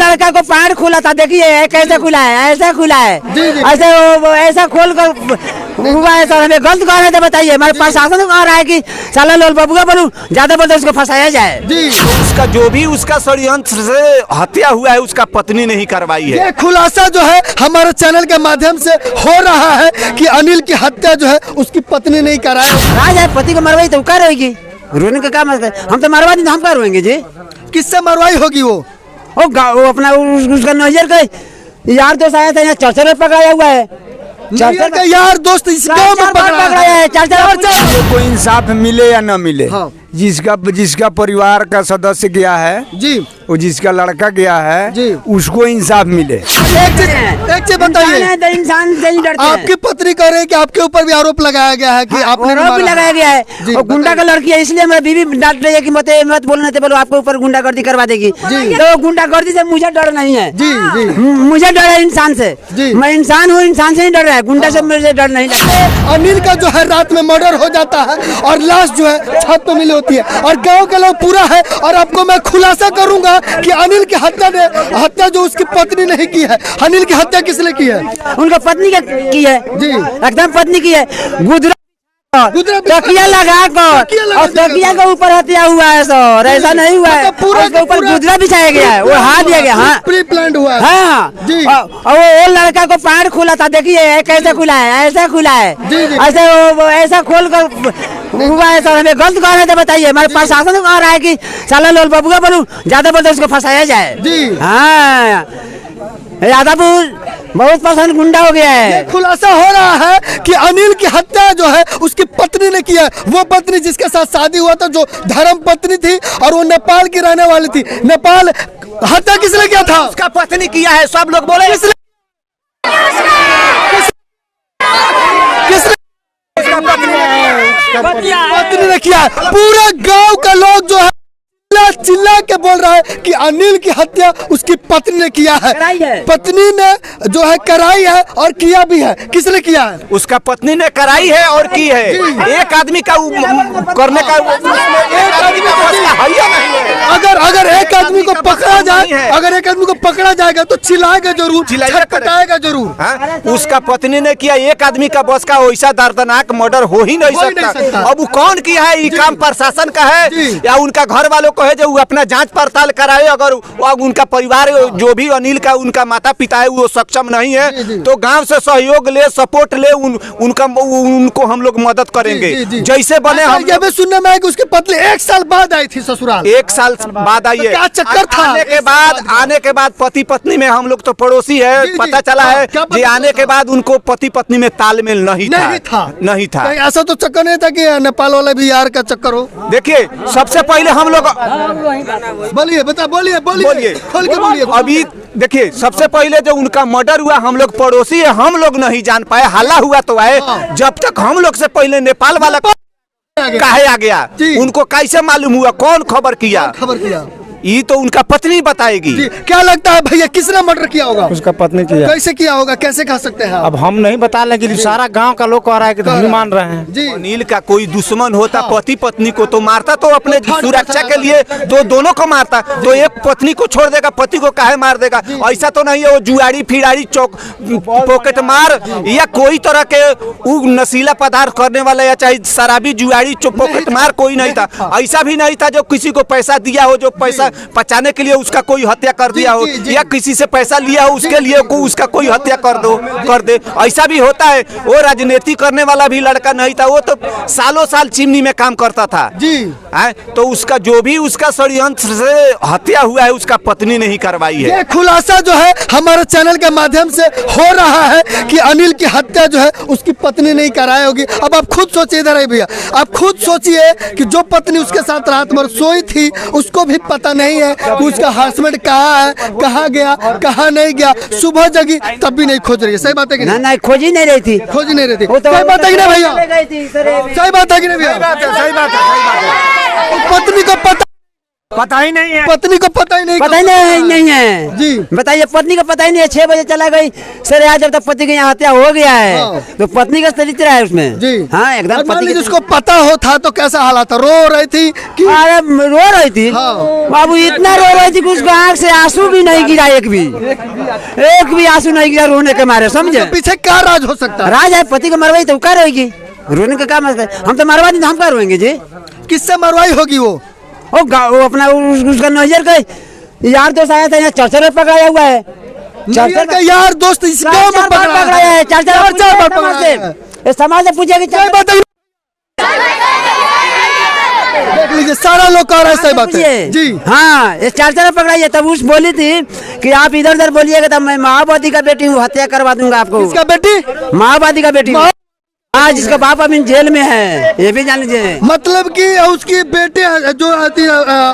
लड़का को पैंट खुला था, देखिए कैसे खुला है, ऐसा खुला है, ऐसे ऐसा खोल कर हुआ है सर। हमें गलत कह रहे थे, बताइए। हमारे प्रशासन कह रहा है कि साला लोल बबुआ बोलूं ज्यादा बोलते उसको फंसाया जाए जी। उसका जो भी उसका षड्यंत्र से हत्या हुआ है उसका पत्नी ने ही करवाई है। ये खुलासा जो है हमारे चैनल के माध्यम से हो रहा है कि अनिल की हत्या जो है उसकी पत्नी नहीं कराई। राज है, पति को मरवाई तो क्या रोएगी, रोने का काम है। हम तो मरवा दी, हम क्या रोएंगे जी। किससे मरवाई होगी वो अपना उसका नजर का यार दोस्त आया था, यहाँ चर्चा पकड़ाया हुआ है। नजर का यार दोस्त इस गांव में पकड़ा है। को इंसाफ मिले या न मिले, हाँ। जिसका परिवार का सदस्य गया है जी, वो जिसका लड़का गया है जी, उसको इंसाफ मिले। एक चीज बताइए, इंसान से ही डरते हैं। आपकी पत्नी कह रही है कि आपके ऊपर भी आरोप लगाया गया है कि आपने आरोप भी लगाया गया है, और गुंडा का लड़की है, इसलिए मेरा बीवी डांट रही है कि मत बोलने थे, बोलो आपके ऊपर गुंडागर्दी करवा देगी। तो गुंडागर्दी से मुझे डर नहीं है जी जी, मुझे डर है इंसान से। मैं इंसान हूँ, इंसान से नहीं डर रहा है, गुंडा से मुझे डर नहीं लगता। अनिल का जो है रात में मर्डर हो जाता है और लाश जो है छत पे मिली होती है और गांव के लोग पूरा है। और आपको मैं खुलासा करूंगा कि अनिल की हत्या जो उसकी पत्नी नहीं की है। अनिल की हत्या किसने की है? उनका पत्नी की है जी, एकदम पत्नी की है। तकिया लगा कर और तकिया के ऊपर हत्या हुआ है सर, ऐसा नहीं हुआ है। पूरा उसके ऊपर गुदरा बिछाया गया है, वो हाथ दिया गया। हाँ, प्री प्लान्ड हुआ है। हाँ जी। और वो लड़का को पैंट खुला था, देखिए कैसे खुला है, ऐसा खुला है, ऐसा खोल कर हुआ है सर। हमें गलत कह रहे थे, बताइए। हमारे प्रशासन कह रहा है कि साला लोल बबुआ बोलूं ज्यादा बोलते उसको फंसाया जाए जी। हाँ, यादवपुर बहुत पसंद गुंडा हो गया है। खुलासा हो रहा है कि अनिल की हत्या जो है उसकी पत्नी ने की है। वो पत्नी जिसके साथ शादी हुआ था, जो धर्म पत्नी थी और वो नेपाल की रहने वाली थी। नेपाल हत्या किसने किया था? उसका पत्नी किया है, सब लोग बोले। पत्नी ने किया है। पूरा गांव का लोग जो है चिल्ला के बोल रहा है कि अनिल की हत्या उसकी पत्नी ने किया है। पत्नी ने जो है कराई है और किया भी है। किसने किया है? उसका पत्नी ने कराई है और की है। एक आदमी का करने का अगर एक आदमी को पकड़ा जाए, अगर एक आदमी को पकड़ा जाएगा तो चिल्लाएगा जरूर, चिल्लाएगा जरूर। उसका पत्नी ने किया। एक आदमी का बस का वैसा दर्दनाक मर्डर हो ही नहीं सकता। अब वो कौन किया है, ये काम प्रशासन का है या उनका घर वालों को है जो अपना जांच पड़ताल कराए। अगर उनका परिवार जो भी अनिल का उनका माता पिता है वो सक्षम नहीं है तो गांव से सहयोग ले, सपोर्ट ले, उनको हम लोग मदद करेंगे जैसे बने। हम ये भी सुनने में आया कि उसकी पत्नी 1 साल बाद आई थी ससुराल। 1 साल बाद आई है। क्या चक्कर था? आने के बाद पति पत्नी में हम लोग तो पड़ोसी है, पता चला है कि आने के बाद उनको पति पत्नी में तालमेल नहीं था। ऐसा तो चक्कर नहीं था कि नेपाल वाला भी यार का चक्कर हो। देखिए, सबसे पहले हम लोग बोलिए, बोलिए खोल के बोलिए। अभी देखिए, सबसे पहले जो उनका मर्डर हुआ हम लोग पड़ोसी है, हम लोग नहीं जान पाए। हल्ला हुआ तो आए, जब तक हम लोग से पहले नेपाल वाला काहे आ गया, उनको कैसे मालूम हुआ, कौन खबर किया? ये तो उनका पत्नी बताएगी। क्या लगता है भैया किसने मर्डर किया होगा? उसका पत्नी किया। कैसे किया होगा, कैसे कह सकते हैं? अब हम नहीं बता, लेकिन सारा गांव का लोग कह रहा है कि हम मान रहे हैं जी। अनिल का कोई दुश्मन होता पति पत्नी को तो मारता, तो अपने सुरक्षा के लिए तो दोनों को मारता। तो एक पत्नी को छोड़ देगा, पति को काहे मार देगा? ऐसा तो नहीं है वो जुआड़ी फिराड़ी चौक पॉकेट मार या कोई तरह के नशीला पदार्थ करने वाला या चाहे शराबी जुआड़ी पॉकेट मार कोई नहीं था। ऐसा भी नहीं था जो किसी को पैसा दिया हो, जो पैसा बचाने के लिए उसका कोई हत्या कर दिया हो, या किसी से पैसा लिया हो उसके लिए उसका कोई हत्या कर दे। ऐसा भी होता है। वो राजनीति करने वाला भी लड़का नहीं था, वो तो सालों साल चिमनी में काम करता था जी। तो उसका जो भी उसका षड्यंत्र से हत्या हुआ है उसका पत्नी ने ही करवाई है। ये खुलासा जो है हमारे चैनल के माध्यम से हो रहा है कि अनिल की हत्या जो है उसकी पत्नी नहीं कराई होगी। अब आप खुद सोचिए, इधर भैया, आप खुद सोचिए कि जो पत्नी उसके साथ रात भर सोई थी उसको भी पता नहीं है उसका हस्बैंड कहाँ है, कहाँ गया, कहाँ नहीं गया। सुबह जगी तब भी नहीं खोज रही है। सही बात है कि नहीं? खोज ही नहीं रही थी। सही बात है कि नहीं भैया? सही बात है कि नहीं भैया? सही बात है। पत्नी को पता पता ही नहीं है, पत्नी को पता ही नहीं, पता ही नहीं है जी। बताइए, पत्नी को पता ही नहीं है। 6 बजे चला गई सर, आज जब तक पति की यहाँ हत्या हो गया है हाँ। तो पत्नी का चरित्र है उसमें जी। हाँ एकदम। मान पति लीजिए उसको पता हो था तो कैसा हालात था, रो रही थी कि अरे रो रही थी हाँ। बाबू, इतना रो रही थी कि उसको आँख से आंसू भी नहीं गिरा, एक भी आंसू नहीं गिरा रोने के मारे, समझे। पीछे क्या राज हो सकता है? राज है, पति को मरवाई तो क्या रोएगी, रोने का क्या मतलब है? हम तो मरवा दी तो हम क्या रोएंगे जी। किससे मरवाई होगी वो अपना उसका नजर का यार दोस्त आया था यहाँ, चर्चा में पकड़ाया हुआ है। नैयर का यार दोस्त इस गांव में पकड़ाया है, चार बार पकड़ाया है। समाज से पूछे कि देख लीजिए सारा लोग कह रहे हैं, सही बात है जी। हाँ, ये चार पकड़ाई है। तब उस बोली थी कि आप इधर उधर बोलिएगा तो मैं माओवादी का बेटी हूँ, हत्या करवा दूंगा आपको। किसका बेटी? माओवादी का बेटी। हाँ, जिसका बाप अभी जेल में है, ये भी जान लीजिए। मतलब कि उसकी बेटे जो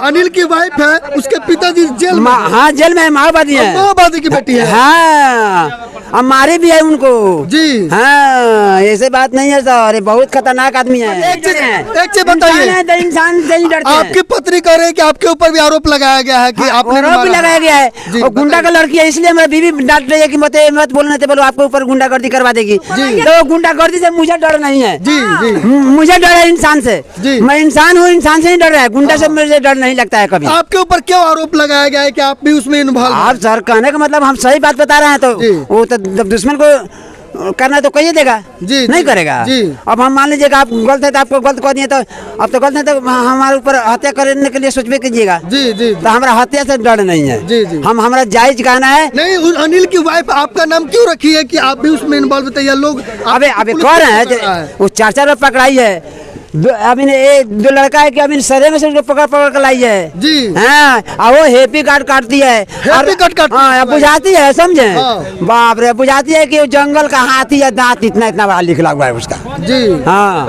अनिल की वाइफ है, उसके पिताजी जेल में हैं। हाँ, जेल में है, माओवादी है, माओवादी की बेटी है। हाँ, अब मारी भी है उनको जी। हाँ, ऐसे बात नहीं है सर, ये बहुत खतरनाक आदमी है। एक चीज बताइए, इंसान से नहीं डरते हैं। आपकी पत्नी कह रही है कि आपके ऊपर भी आरोप लगाया गया है कि आपने आरोप भी लगाया गया है, जी, और गुंडा का लड़की है, इसलिए मेरा बीवी डांट रही है कि मत बोलने थे, बोलो आपके ऊपर गुंडागर्दी करवा देगी। तो गुंडागर्दी से मुझे डर नहीं है जी जी। मुझे डर है इंसान से जी। मैं इंसान हूँ, इंसान से नहीं डर रहा है, गुंडा से मुझे डर नहीं लगता है कभी। आपके ऊपर क्यों आरोप लगाया गया है कि आप भी उसमें इन्वॉल्व? आप सर कहने का मतलब हम सही बात बता रहे हैं, तो जी। वो तो जब दुश्मन को करना है तो कहिए देगा, जी, नहीं जी, करेगा जी। अब हम मान लीजिएगा आप गलत है तो आपको गलत कह दिए, तो अब तो गलत है तो हमारे ऊपर हत्या करने के लिए सोचबे कीजिएगा। जी जी तो हमारा हत्या से डर नहीं है। जी, जी। हम हमारा जायज कहना है। नहीं, उस अनिल की वाइफ आपका नाम क्यों रखी है कि आप भी उसमें इन्वॉल्व थे या लोग? अबे कह रहे हैं वो 4 पकड़ाई है। अभी दो लड़का है कि अभी सरे में से उसको पकड़ कर लाई है जी। हाँ, और वो हैप्पी कार्ड काटती है, हैप्पी कार्ड काटती है। हाँ, बुझाती है, समझे। हाँ। बाप रे, बुझाती है कि वो जंगल का हाथी या दांत इतना इतना बड़ा लिखला हुआ है उसका। जी हाँ,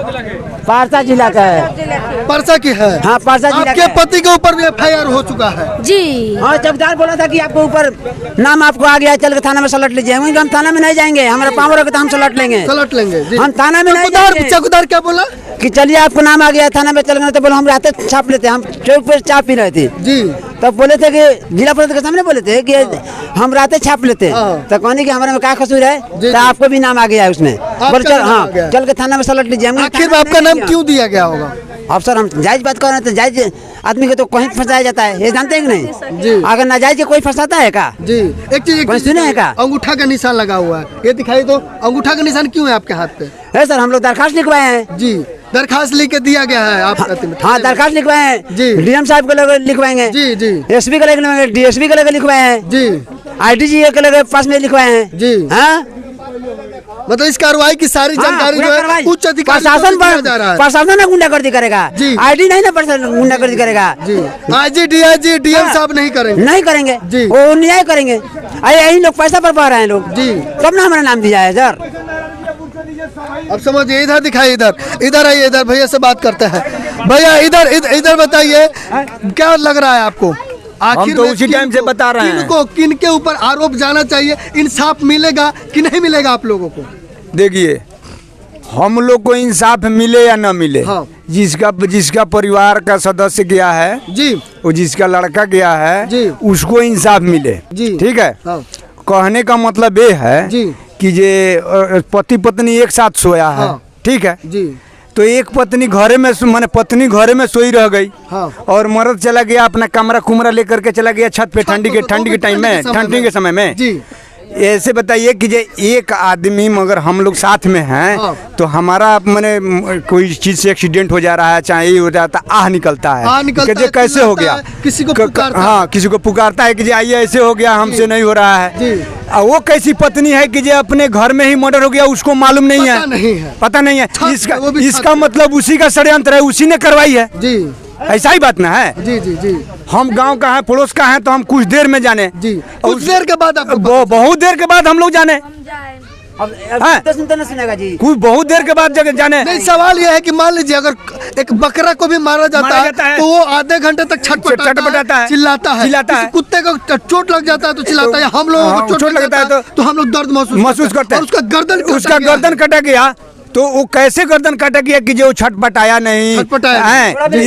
पारसा जिला का है। परसा की है। हाँ, परसा जिला आपके का है। पति के ऊपर भी FIR हो चुका है जी। हाँ, चौकीदार बोला था कि आपको ऊपर नाम आपको आ गया, चल के थाना में सलट लीजिए। वहीं हम थाना में नहीं जाएंगे, हमारा पावर होगा तो हम सलट लेंगे, सलट लेंगे जी। हम थाना में नहीं जाएंगे। चौकीदार क्या बोला? कि चलिए आपको नाम आ गया, थाना में चल गए, तो बोले हम रहते छाप लेते, हम चौक पर चाप पी रहे थे जी। तब बोले थे कि जिला परिषद के सामने बोले थे कि हम रातें छाप लेते, हाँ। तो कहने कि हमारे में क्या कसूर है, जी, तो आपको भी नाम आ गया है उसमें। बोले चल, नाम आ हाँ गया। चल के थाना में सलट लीजिए। हम आखिर में आपका नाम क्यों दिया गया होगा? अब सर हम जायज बात कर रहे हैं, तो जायज आदमी को तो कहीं फंसाया जाता है, ये जानते हैं कि नहीं जी। अगर नाजायज कोई फंसाता है का जी। एक चीज सुने हैं का? अंगूठा का निशान लगा हुआ है, ये दिखाई दो। अंगूठा का निशान क्यों है आपके हाथ पे? है सर, हम लोग दरखास्त लिखवाए हैं जी, दरखास्त लिख के दिया गया है आप? हाँ, दरखास्त लिखवाए हैं जी। DM साहब के लगे लिखवाएंगे जी जी SP के लगे लिखवाएंगे, DSP के लगे लिखवाए हैं जी IDG के लगे पास में लिखवाए हैं जी। हाँ, मतलब इस कार्रवाई की सारी जानकारी जो है उच्च अधिकारी प्रशासन को दिया जा रहा है। प्रशासन ना गुंडागर्दी करेगा जी। ID नहीं ना प्रशासन गुंडागर्दी करेगा जी। IG DIG DM हाँ। साहब नहीं करेंगे नहीं करेंगे जी। वो न्याय करेंगे। अरे यही लोग पैसा पर पा रहे हैं लोग जी। कब ना हमारा नाम दिया है सर। अब समझिए, इधर दिखाइए, इधर आइए, इधर भैया से बात करते हैं। भैया इधर बताइए, क्या लग रहा है आपको? हम तो उसी टाइम से बता रहे हैं। किनके ऊपर आरोप जाना चाहिए? इंसाफ मिलेगा कि नहीं मिलेगा आप लोगों को? देखिए, हम लोग को इंसाफ मिले या न मिले, हाँ। जिसका परिवार का सदस्य गया है जी वो जिसका लड़का गया है जी। उसको इंसाफ मिले, जी। ठीक है। हाँ। कहने का मतलब ये है जी। कि जे पति पत्नी एक साथ सोया है, हाँ। ठीक है, जी तो एक पत्नी घरे में माने पत्नी घरे में सोई रह गई, हाँ। और मर्द चला गया अपना कमरा कुमरा लेकर के चला गया छत पे ठंडी के टाइम में, ठंडी के समय में जी। ऐसे बताइए कि जे एक आदमी मगर हम लोग साथ में हैं, हाँ। तो हमारा माने कोई चीज से एक्सीडेंट हो जा रहा है, चाहे ये हो जाता आह निकलता है निकलता कि जे है, कैसे हो गया, किसी को पुकारता है। हाँ, किसी को पुकारता है कि जे आइए ऐसे हो गया, हमसे नहीं हो रहा है। जी। और वो कैसी पत्नी है कि जे अपने घर में ही मर्डर हो गया, उसको मालूम नहीं पता है, नहीं है। पता नहीं है। वो भी इसका मतलब उसी का षड्यंत्र है, उसी ने करवाई है। जी ऐसा ही बात ना है। जी जी जी हम गांव का है, पड़ोस का है, तो हम कुछ देर में जाने जी। कुछ देर के बाद आपको बहुत देर के बाद हम लोग जाने, अब हाँ। तो सुनते ना सुनेगा जी। कुछ बहुत देर के बाद जगह जाने। नहीं, सवाल यह है कि मान लीजिए अगर एक बकरा को भी मारा जाता है तो वो आधे घंटे तक छटपटाता है, चिल्लाता है। किसी कुत्ते को चोट लग जाता है तो चिल्लाता है, हम लोगों को चोट लगता है तो हम लोग दर्द महसूस करते हैं। और उसका गर्दन कटा गया तो वो कैसे गर्दन काटा गया कि जो छटपटाया नहीं छटपटाया है?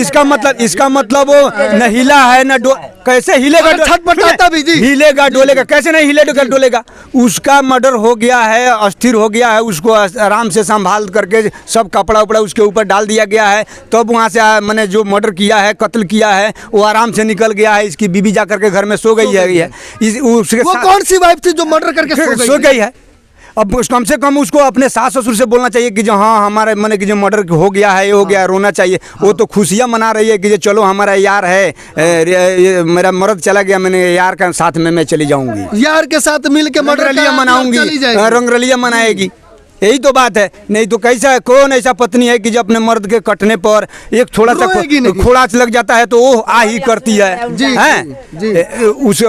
इसका मतलब वो न हिला है न कैसे हिलेगा? छटपटाता भी जी। हिलेगा डोलेगा कैसे? नहीं हिलेगा डोलेगा। उसका मर्डर हो गया है, अस्थिर हो गया है, उसको आराम से संभाल करके सब कपड़ा उपड़ा उसके ऊपर डाल दिया गया है। तब वहाँ से मैंने जो मर्डर किया है, कत्ल किया है, वो आराम से निकल गया है। इसकी बीवी जा करके घर में सो गई है। वो कौन सी वाइफ थी जो मर्डर करके सो गई है? अब कम से कम उसको अपने सास ससुर से बोलना चाहिए कि जो हाँ हमारे मन की जो मर्डर हो गया है, ये हो गया, रोना चाहिए। वो तो खुशियाँ मना रही है कि जो चलो हमारा यार है, मेरा मर्द चला गया, मैंने यार के साथ में मैं चली जाऊंगी, यार के साथ मिल के मर्डर रंगरलिया मनाऊंगी, रंगरलिया मनाएगी। यही तो बात है। नहीं तो कैसा कौन ऐसा पत्नी है कि जब अपने मर्द के कटने पर एक थोड़ा सा खोड़ाच लग जाता है तो वो आ ही करती है,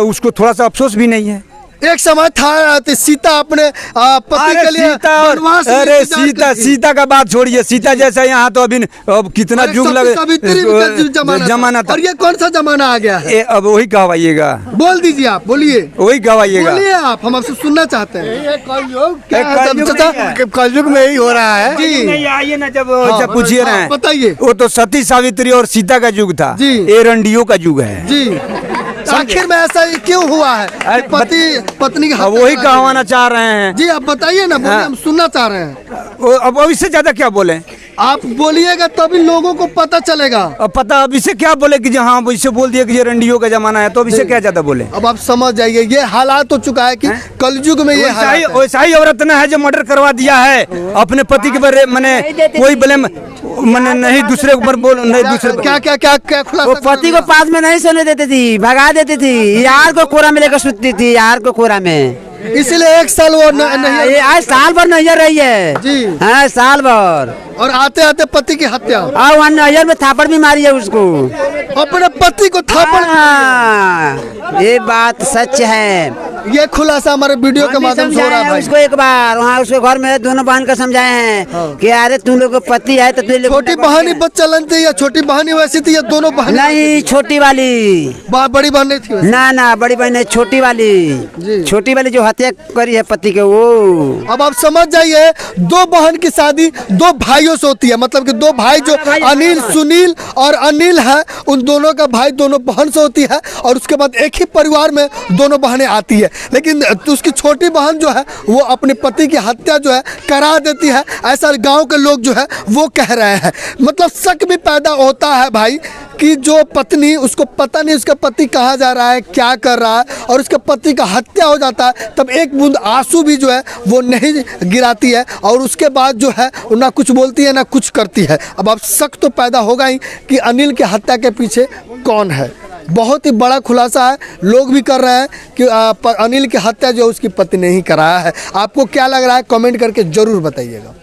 उसको थोड़ा सा अफसोस भी नहीं है। एक समय था सीता अपने पति के लिए वनवास में अरे सीता का बात छोड़िए, सीता जैसा यहाँ तो अभी अब कितना युग लगे जमाना था। और ये कौन सा जमाना आ गया है? अब वही कहवाइएगा, बोल दीजिए आप, बोलिए, वही कहवाइएगा, बोलिए आप, हम आपसे सुनना चाहते हैं। कलयुग में ही हो रहा है जी। नहीं आइए ना, जब पूछिए ना, बताइए। वो तो सती सावित्री और सीता का युग था, ये रंडियों का युग है जी। आखिर में ऐसा क्यों हुआ है? पति पत्नी की वही कहवाना चाह रहे हैं जी। आप बताइए ना, बोलिए, हम सुनना चाह रहे हैं। अब इससे ज्यादा क्या बोले? आप बोलिएगा तभी लोगों को पता चलेगा। अब पता, अब इससे क्या बोले कि हाँ इससे बोल दिया कि ये रंडियों का जमाना है, तो अब इससे क्या ज्यादा बोले? अब आप समझ जाइए, ये हालात हो चुका है कि कलयुग में ये वैसा ही औरत न है जो मर्डर करवा दिया है अपने पति के बारे, मैंने कोई ब्लेम मैंने नहीं दूसरे ऊपर बोल, नहीं दूसरे क्या क्या क्या क्या खुलासा? वो पति को पास में नहीं सोने देती थी, भगा देती थी, यार को कोरा में लेकर सुतती थी, यार को कोरा में। इसलिए एक साल वो नहीं, आज साल भर नजर रही है जी। हाँ, साल भर। और आते आते पति की हत्या, और वहाँ नजर में थापड़ भी मारी है उसको, अपने पति को थापड़। हाँ, ये बात सच है। ये खुलासा हमारे वीडियो के माध्यम से हो रहा है। उसको एक बार वहाँ उसके घर में दोनों बहन को समझाए हैं कि अरे तुम लोग पति है तो तुम लोग। छोटी बहनी बच्चलन थी या छोटी बहनी वैसी थी या दोनों बहन? नहीं, छोटी वाली। बड़ी बहन नहीं थी? ना बड़ी बहन नहीं, छोटी वाली, छोटी वाली जो हत्या करी है पति के वो। अब आप समझ जाइए, दो बहन की शादी दो भाइयों से होती है, मतलब कि दो भाई जो अनिल, सुनील और अनिल है, उन दोनों का भाई दोनों बहन से होती है। और उसके बाद एक ही परिवार में दोनों बहनें आती है। लेकिन उसकी छोटी बहन जो है वो अपने पति की हत्या जो है करा देती है, ऐसा गांव के लोग जो है वो कह रहे हैं। मतलब शक भी पैदा होता है भाई कि जो पत्नी, उसको पता नहीं उसका पति कहाँ जा रहा है, क्या कर रहा है, और उसके पति का हत्या हो जाता है, तब एक बूंद आंसू भी जो है वो नहीं गिराती है, और उसके बाद जो है ना कुछ बोलती है ना कुछ करती है। अब आप शक तो पैदा होगा ही कि अनिल की हत्या के पीछे कौन है। बहुत ही बड़ा खुलासा है, लोग भी कर रहे हैं कि अनिल की हत्या जो उसकी पत्नी ने ही कराया है। आपको क्या लग रहा है, कमेंट करके जरूर बताइएगा।